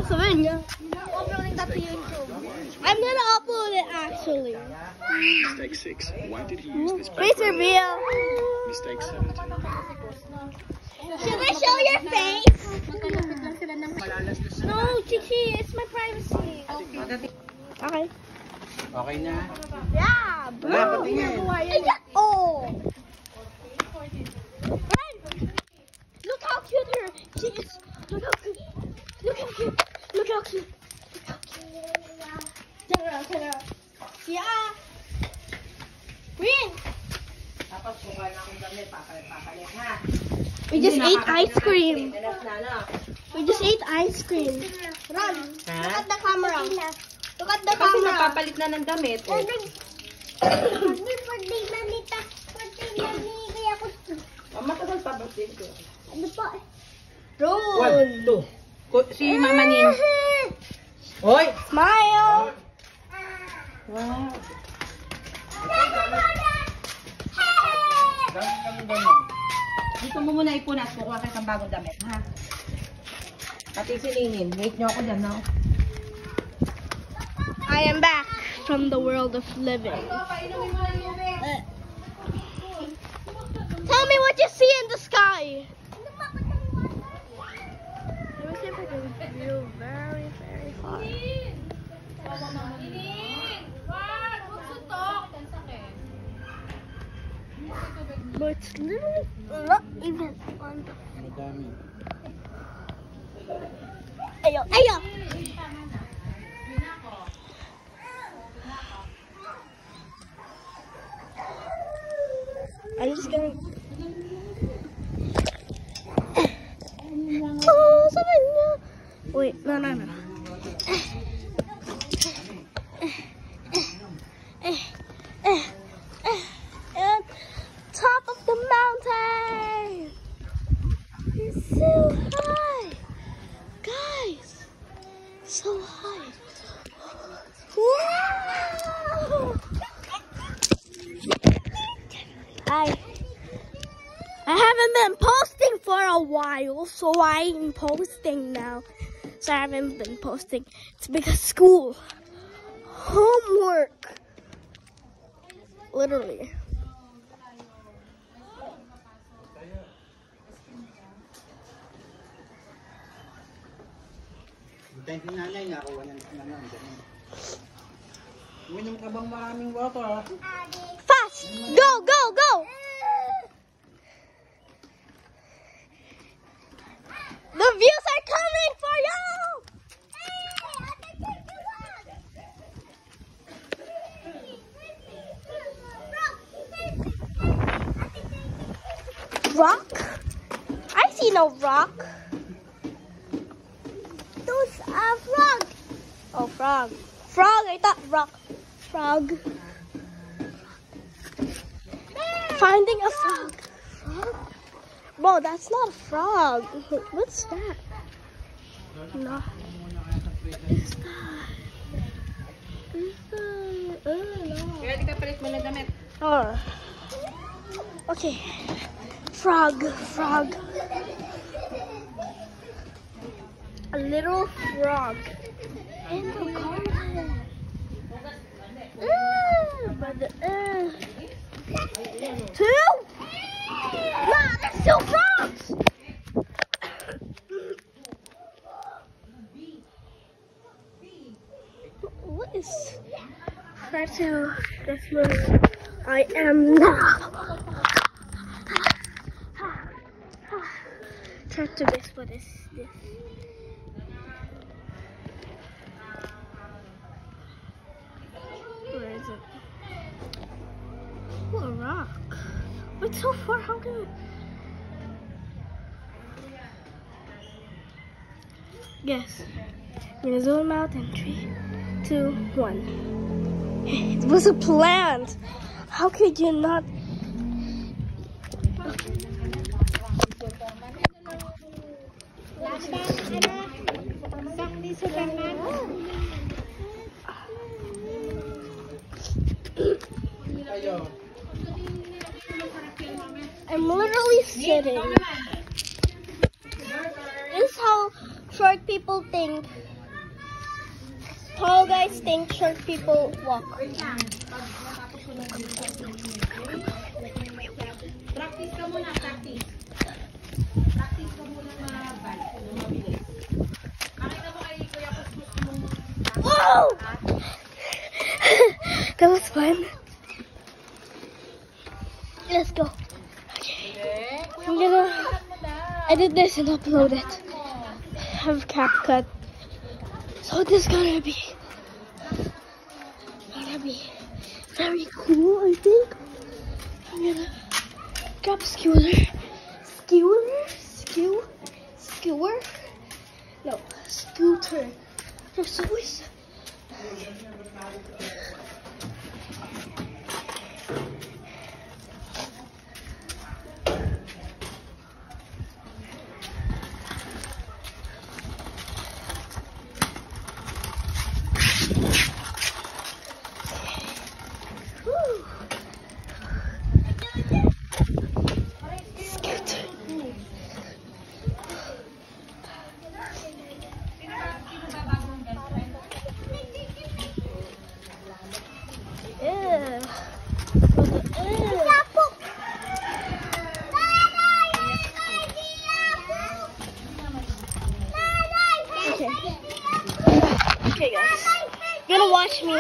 sabihin niya. Uploading that to YouTube. I'm gonna upload it actually. Mistake 6. Why did he use this Face background? reveal. Mistake 17. Should I show your face? No, Chichi, it's my privacy. Okay. Okay na. Yeah, bro. Oh. Look how cute she is. Look how cute. Look how cute. Look how cute. Turn around. Yeah. Green. We just ate ice cream. We just ate ice cream. Run. Look at the camera. Look at the Kasi camera. napapalit na ng damit. Oh. Matagal pa ba dito? Ano pa? One, two. Si Mama Nin. Hoy! Smile. Wow. Dito mo muna ipunas. Kukuha kayo ng bagong damit, ha? Pati si Ninin. Wait nyo ako dyan, no? I am back from the world of living. Tell me what you see in the sky. Let me see if I can view very, very far. But it's literally not even on the Ayo, ayo! I'm just gonna. Oh, wait, no. At top of the mountain. It's so high, guys. So high. Wow. I haven't been posting for a while, so I'm posting now. So I haven't been posting. It's because school, homework, literally. Thank you, nanay. Nakuha na naman. Uminom ka bang maraming water, ha? Fast! Go, go, go! The views are coming for you! Rock? I see no rock. Those are frog. Oh, frog. Frog, I thought rock. Frog. Finding a frog. Frog? Bro, that's not a frog. What's that? No. What's that? Kaya di ka palit mo ng damit. Oh. Okay. Frog. A little frog in the garden. Two? Nah, there's two frogs! What is Pretzel Christmas? I am now. Try to guess what is this. Where is it? Oh, a rock. Wait, so far, how can Guess. I'm gonna zoom out in 3, 2, 1. It was a plant. How could you not? I'm literally sitting. This is how short people think. tall guys think short people walk. Practice ka muna, practice. Practice ka muna mabilis. Makita mo kay Kuya Kuskus mong... Whoa! That was fun. Let's go. Okay. I did this and upload it. I have CapCut. So this is gonna be very cool, I think. I'm gonna grab skewer. No, scooter. There's always. Okay guys, you're gonna watch me.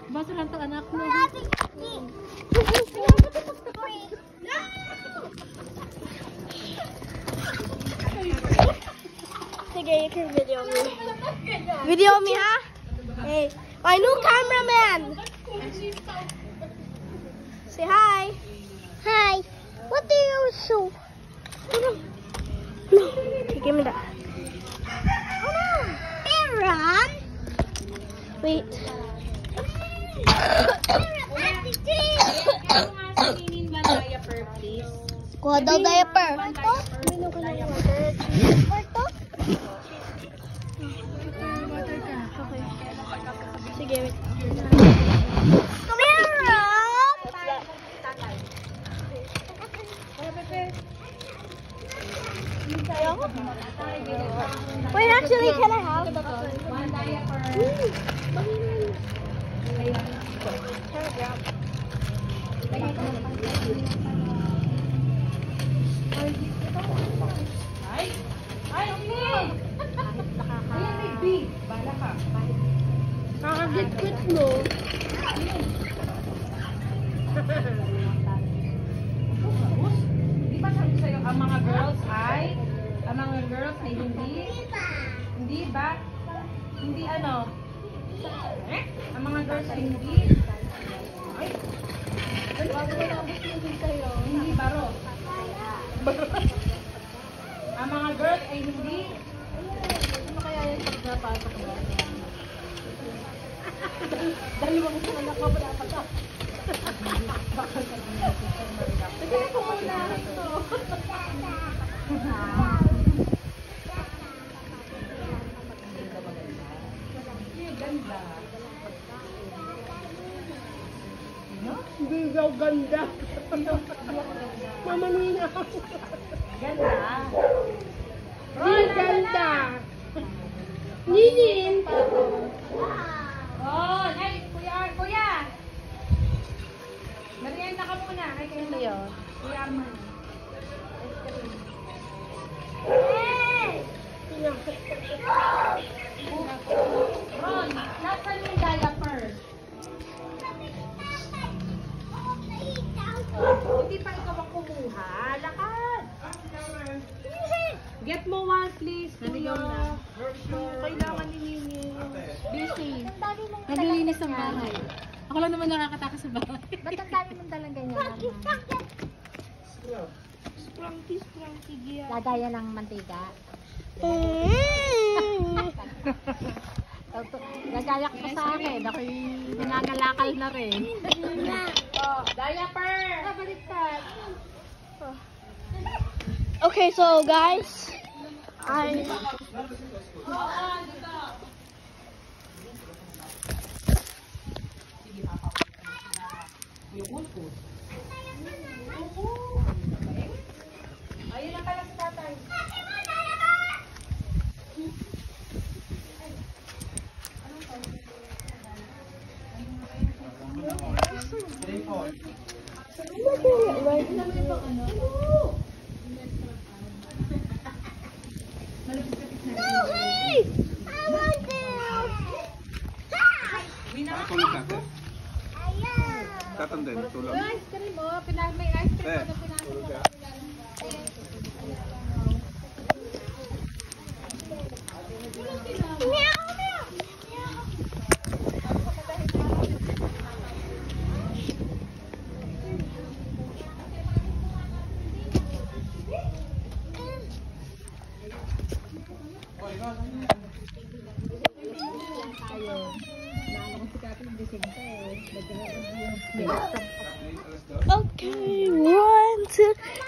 Basta lang to anak mo. Sige, you can video me. Video me, ha? Hey, my new cameraman. Say hi. Hi. What do you show? No. Okay, give me that. Aaron. Wait. Kuha daw diaper. Sige, wait. Wait, actually, can I have? One diaper. Nakakagit-quit mo. Di ba sabi sa'yo, ang mga girls ay hindi ba? Hindi ano? Ang mga girls ay hindi baro. Ang mga girls ay hindi. Ano kaya yung pagpapasok mo? Dali mo gusto na nakapalapat ka. Sige ko muna ito. Ganda. Hindi daw ganda. Mamanina ako. Ganda. Hindi ganda. Ninin. Oh, nice. Kuya. Merienda ka muna. Kay kayo. Kuya Arman. Ron, nasan yung diaper? Hindi pa ikaw ang kumuha. Lakad. Get mo one, please. Kuya. Kailangan ni Nini. Busy. Naglilinis ng bahay. Ako lang naman nakakatakas sa bahay. Ba't ang dami mong dalang ganyan? Lagayan ng mantika. Nagayak pa sa akin. Ako'y nangangalakal na rin. Oh, diaper. Okay, so guys, Ay. Ayun na pala si tatay. Tulog natin. Tatandem, tulog. Ice cream mo, may ice cream mo na Tulog ka. Okay, 1, 2.